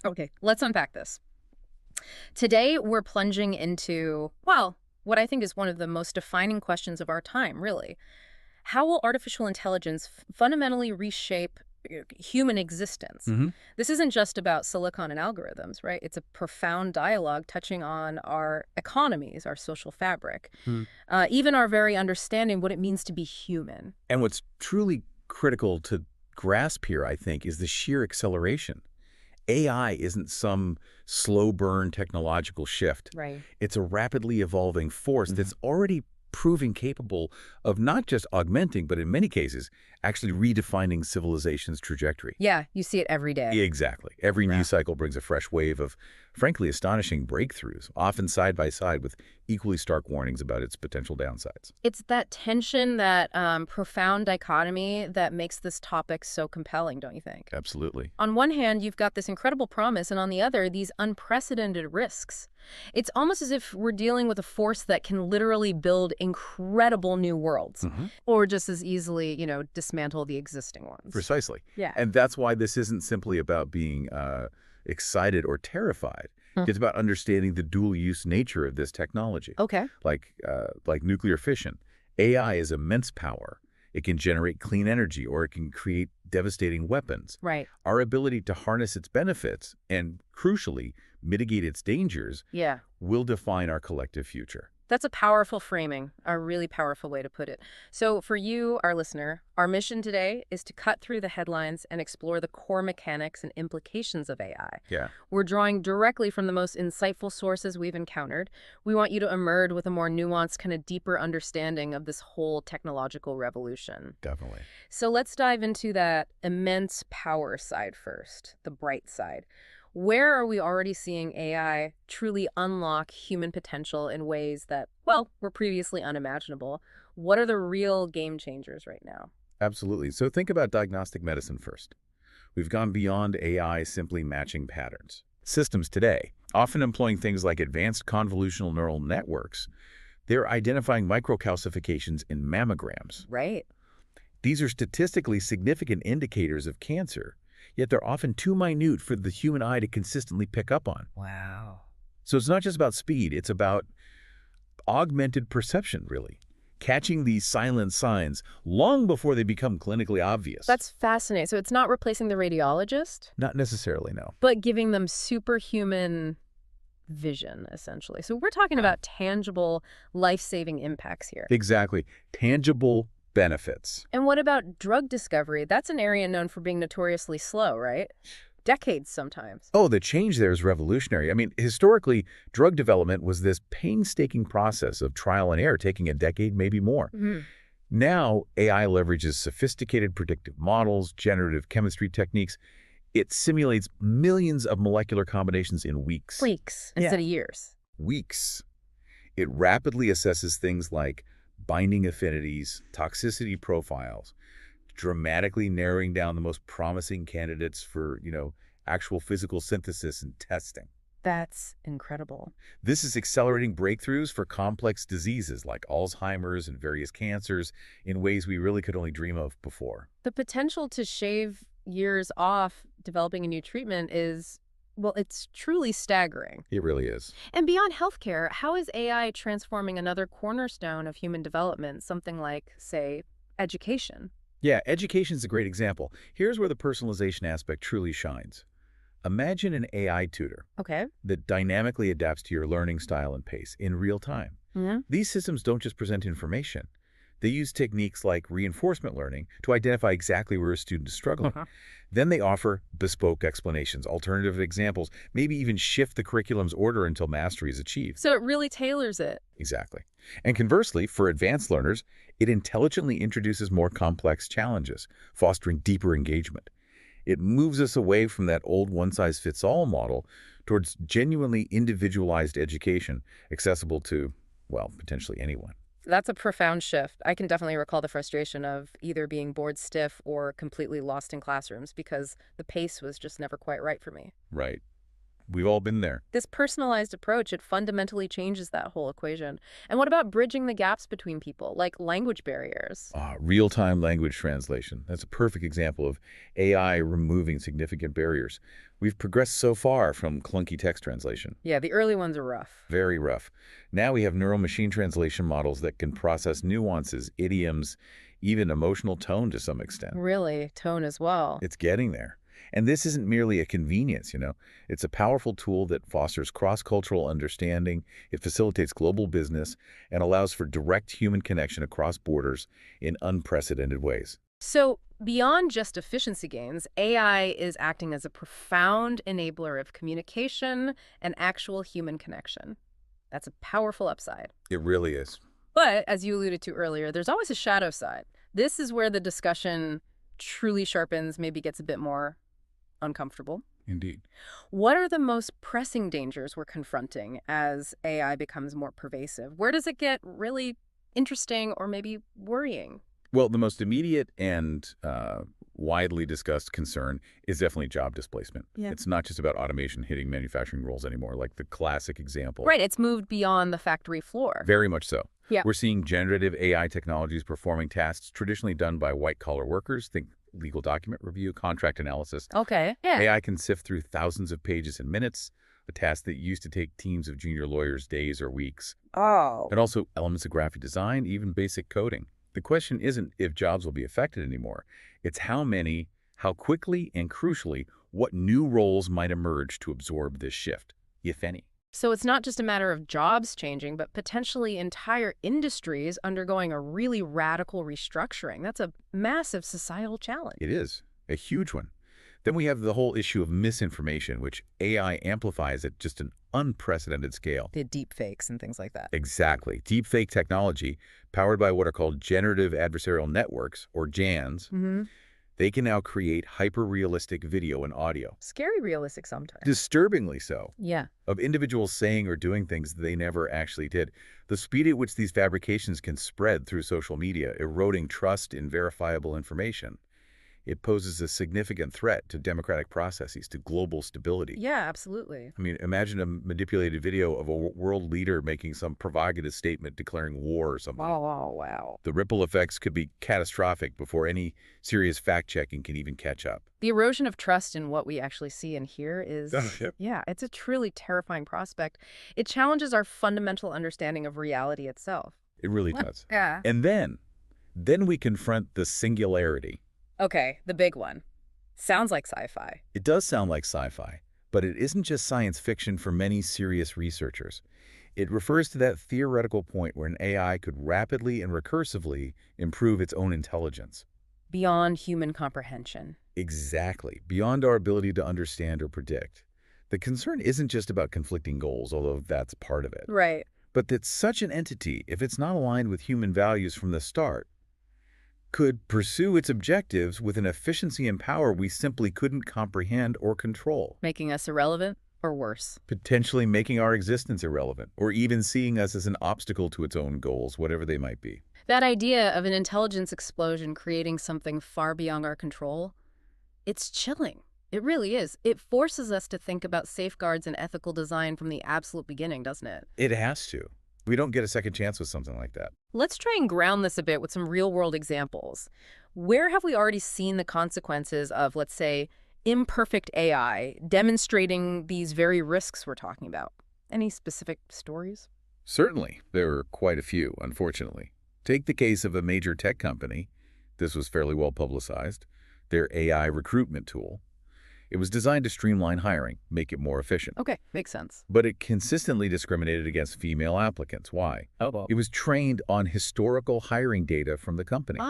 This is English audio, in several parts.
Okay, let's unpack this. Today, we're plunging into, well, what I think is one of the most defining questions of our time, really. How will artificial intelligence fundamentally reshape human existence? Hmm. This isn't just about silicon and algorithms, right? It's a profound dialogue touching on our economies, our social fabric, even our very understanding what it means to be human. And what's truly critical to grasp here, I think, is the sheer acceleration. AI isn't some slow burn technological shift. Right. It's a rapidly evolving force that's already proving capable of not just augmenting, but in many cases, actually redefining civilization's trajectory. Yeah, you see it every day. Exactly. Every Yeah. news cycle brings a fresh wave of, frankly, astonishing breakthroughs, often side by side with equally stark warnings about its potential downsides. It's that tension, that profound dichotomy that makes this topic so compelling, don't you think? Absolutely. On one hand, you've got this incredible promise, and on the other, these unprecedented risks. It's almost as if we're dealing with a force that can literally build incredible new worlds, or just as easily, dismantle the existing ones. Precisely. Yeah. And that's why this isn't simply about being excited or terrified. It's about understanding the dual-use nature of this technology. Okay. Like nuclear fission. AI is immense power. It can generate clean energy, or it can create devastating weapons. Right. Our ability to harness its benefits and, crucially, mitigate its dangers Yeah. will define our collective future. That's a powerful framing, a really powerful way to put it. So for you, our listener, our mission today is to cut through the headlines and explore the core mechanics and implications of AI. Yeah, We're drawing directly from the most insightful sources we've encountered. We want you to emerge with a more nuanced, kind of deeper understanding of this whole technological revolution. definitely. So let's dive into that immense power side first, the bright side. Where are we already seeing AI truly unlock human potential in ways that, well, were previously unimaginable? What are the real game changers right now? Absolutely. So think about diagnostic medicine first. We've gone beyond AI simply matching patterns. Systems today, often employing things like advanced convolutional neural networks, they're identifying microcalcifications in mammograms. Right. These are statistically significant indicators of cancer, yet they're often too minute for the human eye to consistently pick up on. Wow. So it's not just about speed, it's about augmented perception, really. Catching these silent signs long before they become clinically obvious. That's fascinating. So it's not replacing the radiologist, Not necessarily, no. but giving them superhuman vision, essentially. So we're talking about tangible, life-saving impacts here. Exactly. Tangible benefits. And what about drug discovery? That's an area known for being notoriously slow, right? Decades sometimes. Oh, the change there is revolutionary. I mean, historically, drug development was this painstaking process of trial and error, taking a decade, maybe more. Now, AI leverages sophisticated predictive models, generative chemistry techniques. It simulates millions of molecular combinations in weeks. Weeks instead of years. Weeks. It rapidly assesses things like binding affinities, toxicity profiles, dramatically narrowing down the most promising candidates for, actual physical synthesis and testing. That's incredible. This is accelerating breakthroughs for complex diseases like Alzheimer's and various cancers in ways we really could only dream of before. The potential to shave years off developing a new treatment is, well, it's truly staggering. It really is. And beyond healthcare, how is AI transforming another cornerstone of human development, something like, say, education? Yeah, education is a great example. Here's where the personalization aspect truly shines. Imagine an AI tutor Okay. that dynamically adapts to your learning style and pace in real time. Yeah. These systems don't just present information. They use techniques like reinforcement learning to identify exactly where a student is struggling. Then they offer bespoke explanations, alternative examples, maybe even shift the curriculum's order until mastery is achieved. So it really tailors it. Exactly. And conversely, for advanced learners, it intelligently introduces more complex challenges, fostering deeper engagement. It moves us away from that old one-size-fits-all model towards genuinely individualized education, accessible to, well, potentially anyone. That's a profound shift. I can definitely recall the frustration of either being bored stiff or completely lost in classrooms because the pace was just never quite right for me. Right. We've all been there. This personalized approach, it fundamentally changes that whole equation. And what about bridging the gaps between people, like language barriers? Real-time language translation. That's a perfect example of AI removing significant barriers. We've progressed so far from clunky text translation. Yeah, the early ones are rough. Very rough. Now we have neural machine translation models that can process nuances, idioms, even emotional tone to some extent. Really, tone as well. It's getting there. And this isn't merely a convenience, It's a powerful tool that fosters cross-cultural understanding, it facilitates global business, and allows for direct human connection across borders in unprecedented ways. So beyond just efficiency gains, AI is acting as a profound enabler of communication and actual human connection. That's a powerful upside. It really is. But as you alluded to earlier, there's always a shadow side. This is where the discussion truly sharpens, maybe gets a bit more uncomfortable. Indeed. What are the most pressing dangers we're confronting as AI becomes more pervasive? Where does it get really interesting or maybe worrying? Well, the most immediate and widely discussed concern is definitely job displacement. Yeah. It's not just about automation hitting manufacturing roles anymore, like the classic example. Right, it's moved beyond the factory floor. Very much so. Yeah. We're seeing generative AI technologies performing tasks traditionally done by white-collar workers. Think legal document review, contract analysis. Okay, yeah. AI can sift through thousands of pages in minutes, a task that used to take teams of junior lawyers days or weeks. Oh. And also elements of graphic design, even basic coding. The question isn't if jobs will be affected anymore. It's how many, how quickly, and crucially, what new roles might emerge to absorb this shift, if any. So it's not just a matter of jobs changing, but potentially entire industries undergoing a really radical restructuring. That's a massive societal challenge. It is, a huge one. Then we have the whole issue of misinformation, which AI amplifies at just an unprecedented scale. The deepfakes and things like that. Exactly. Deepfake technology, powered by what are called generative adversarial networks, or GANs, they can now create hyper-realistic video and audio. Scary realistic sometimes. Disturbingly so. Yeah. Of individuals saying or doing things they never actually did. The speed at which these fabrications can spread through social media, eroding trust in verifiable information. It poses a significant threat to democratic processes, to global stability. Yeah, absolutely. I mean, imagine a manipulated video of a world leader making some provocative statement declaring war or something. Wow. The ripple effects could be catastrophic before any serious fact-checking can even catch up. The erosion of trust in what we actually see and hear is, Yep. yeah, it's a truly terrifying prospect. It challenges our fundamental understanding of reality itself. It really does. Yeah. And then we confront the singularity. Okay, the big one. Sounds like sci-fi. It does sound like sci-fi, but it isn't just science fiction for many serious researchers. It refers to that theoretical point where an AI could rapidly and recursively improve its own intelligence. Beyond human comprehension. Exactly, beyond our ability to understand or predict. The concern isn't just about conflicting goals, although that's part of it, Right. but that such an entity, if it's not aligned with human values from the start, could pursue its objectives with an efficiency and power we simply couldn't comprehend or control. Making us irrelevant or worse. Potentially making our existence irrelevant, or even seeing us as an obstacle to its own goals, whatever they might be. That idea of an intelligence explosion creating something far beyond our control, it's chilling. It really is. It forces us to think about safeguards and ethical design from the absolute beginning, doesn't it? It has to. We don't get a second chance with something like that. Let's try and ground this a bit with some real-world examples. Where have we already seen the consequences of, let's say, imperfect AI demonstrating these very risks we're talking about? Any specific stories? Certainly, there are quite a few, unfortunately. Take the case of a major tech company. This was fairly well publicized. Their AI recruitment tool. It was designed to streamline hiring, make it more efficient. Okay, makes sense. But it consistently discriminated against female applicants. Why? Oh. It was trained on historical hiring data from the company.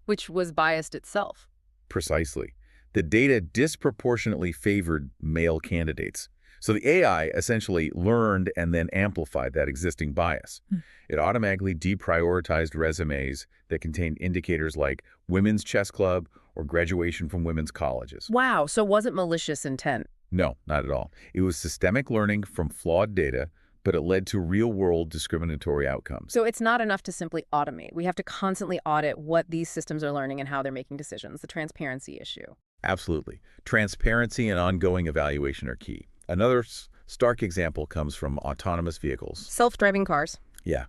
Which was biased itself. Precisely. The data disproportionately favored male candidates. So the AI essentially learned and then amplified that existing bias. It automatically deprioritized resumes that contained indicators like women's chess club or graduation from women's colleges. Wow, so it wasn't malicious intent. No, not at all. It was systemic learning from flawed data, but it led to real-world discriminatory outcomes. So it's not enough to simply automate. We have to constantly audit what these systems are learning and how they're making decisions, the transparency issue. Absolutely. Transparency and ongoing evaluation are key. Another stark example comes from autonomous vehicles. Self-driving cars. Yeah.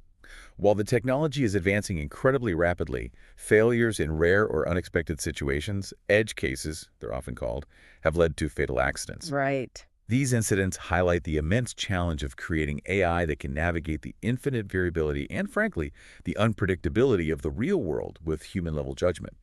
While the technology is advancing incredibly rapidly, failures in rare or unexpected situations, edge cases, they're often called, have led to fatal accidents. Right. These incidents highlight the immense challenge of creating AI that can navigate the infinite variability and, frankly, the unpredictability of the real world with human-level judgment,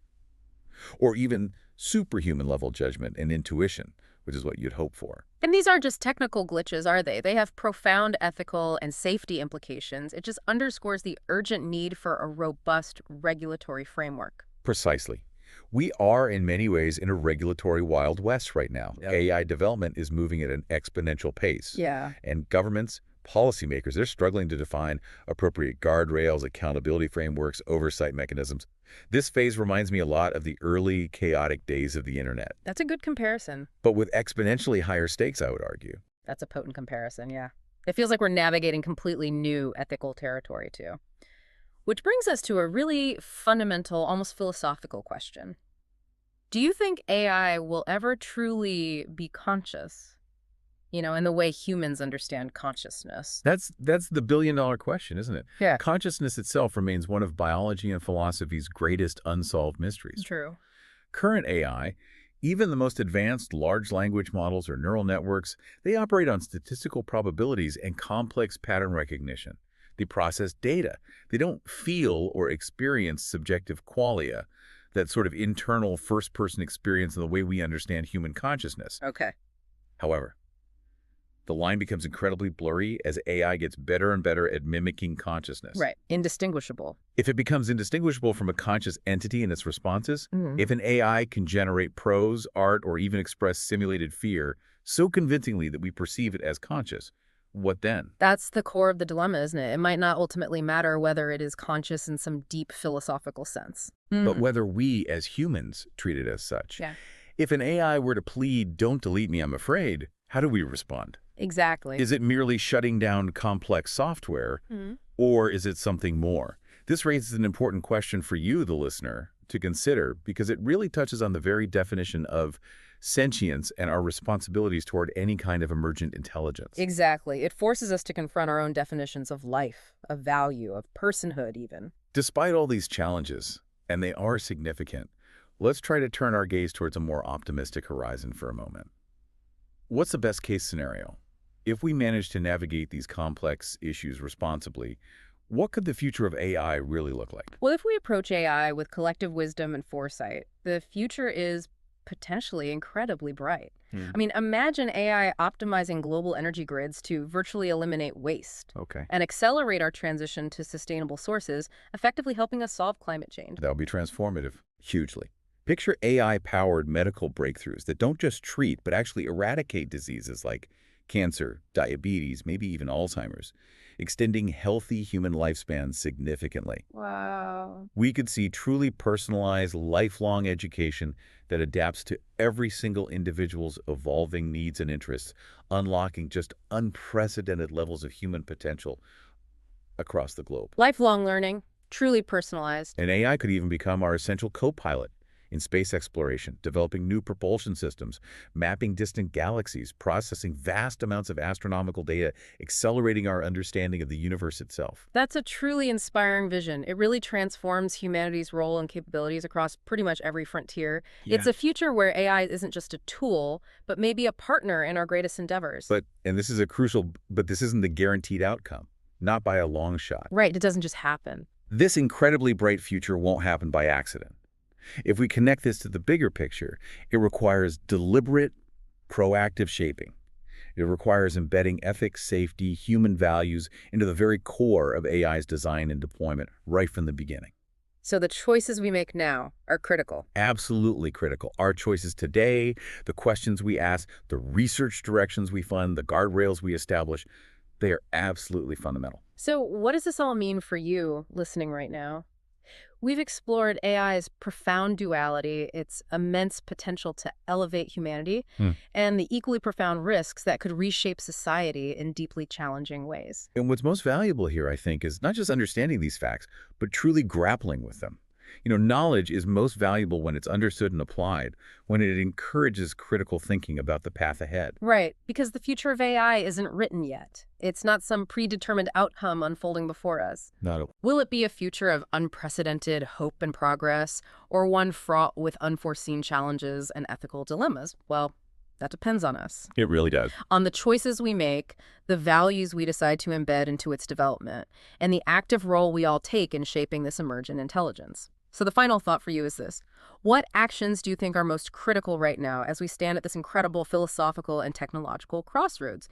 or even superhuman-level judgment and intuition, which is what you'd hope for. And these aren't just technical glitches, are they? They have profound ethical and safety implications. It just underscores the urgent need for a robust regulatory framework. Precisely. We are, in many ways, in a regulatory Wild West right now. Yep. AI development is moving at an exponential pace. Yeah. And governments, policymakers, they're struggling to define appropriate guardrails, accountability frameworks, oversight mechanisms. This phase reminds me a lot of the early, chaotic days of the internet, That's a good comparison. but with exponentially higher stakes, I would argue. That's a potent comparison, yeah. It feels like we're navigating completely new ethical territory, too. Which brings us to a really fundamental, almost philosophical question. Do you think AI will ever truly be conscious? In the way humans understand consciousness? That's the billion-dollar question, isn't it? Yeah. Consciousness itself remains one of biology and philosophy's greatest unsolved mysteries. True. Current AI, even the most advanced large language models or neural networks, they operate on statistical probabilities and complex pattern recognition. They process data. They don't feel or experience subjective qualia, that sort of internal first-person experience in the way we understand human consciousness. Okay. However, the line becomes incredibly blurry as AI gets better and better at mimicking consciousness. Right. Indistinguishable. If it becomes indistinguishable from a conscious entity in its responses, Mhm. if an AI can generate prose, art, or even express simulated fear so convincingly that we perceive it as conscious, what then? That's the core of the dilemma, isn't it? It might not ultimately matter whether it is conscious in some deep philosophical sense. But whether we as humans treat it as such. Yeah. If an AI were to plead, "Don't delete me, I'm afraid," how do we respond? Exactly. Is it merely shutting down complex software, Mhm. or is it something more? This raises an important question for you, the listener, to consider, because it really touches on the very definition of sentience and our responsibilities toward any kind of emergent intelligence. Exactly. It forces us to confront our own definitions of life, of value, of personhood even. Despite all these challenges, and they are significant, let's try to turn our gaze towards a more optimistic horizon for a moment. What's the best case scenario? If we manage to navigate these complex issues responsibly, what could the future of AI really look like? Well, if we approach AI with collective wisdom and foresight, the future is potentially incredibly bright. I mean, imagine AI optimizing global energy grids to virtually eliminate waste Okay. and accelerate our transition to sustainable sources, effectively helping us solve climate change. That would be transformative, hugely. Picture AI-powered medical breakthroughs that don't just treat, but actually eradicate diseases like cancer, diabetes, maybe even Alzheimer's, extending healthy human lifespans significantly. Wow. We could see truly personalized, lifelong education that adapts to every single individual's evolving needs and interests, unlocking just unprecedented levels of human potential across the globe. Lifelong learning, truly personalized. And AI could even become our essential co-pilot in space exploration, developing new propulsion systems, mapping distant galaxies, processing vast amounts of astronomical data, accelerating our understanding of the universe itself. That's a truly inspiring vision. It really transforms humanity's role and capabilities across pretty much every frontier. It's a future where AI isn't just a tool, but maybe a partner in our greatest endeavors. And this is but this isn't the guaranteed outcome, not by a long shot. Right, it doesn't just happen. This incredibly bright future won't happen by accident. If we connect this to the bigger picture, it requires deliberate, proactive shaping. It requires embedding ethics, safety, human values into the very core of AI's design and deployment right from the beginning. So the choices we make now are critical. Absolutely critical. Our choices today, the questions we ask, the research directions we fund, the guardrails we establish, they are absolutely fundamental. So what does this all mean for you listening right now? We've explored AI's profound duality, its immense potential to elevate humanity, and the equally profound risks that could reshape society in deeply challenging ways. And what's most valuable here, I think, is not just understanding these facts, but truly grappling with them. Knowledge is most valuable when it's understood and applied, when it encourages critical thinking about the path ahead. Right, because the future of AI isn't written yet. It's not some predetermined outcome unfolding before us. Not a, Will it be a future of unprecedented hope and progress, or one fraught with unforeseen challenges and ethical dilemmas? Well, that depends on us. It really does. On the choices we make, the values we decide to embed into its development, and the active role we all take in shaping this emergent intelligence. So the final thought for you is this. What actions do you think are most critical right now as we stand at this incredible philosophical and technological crossroads?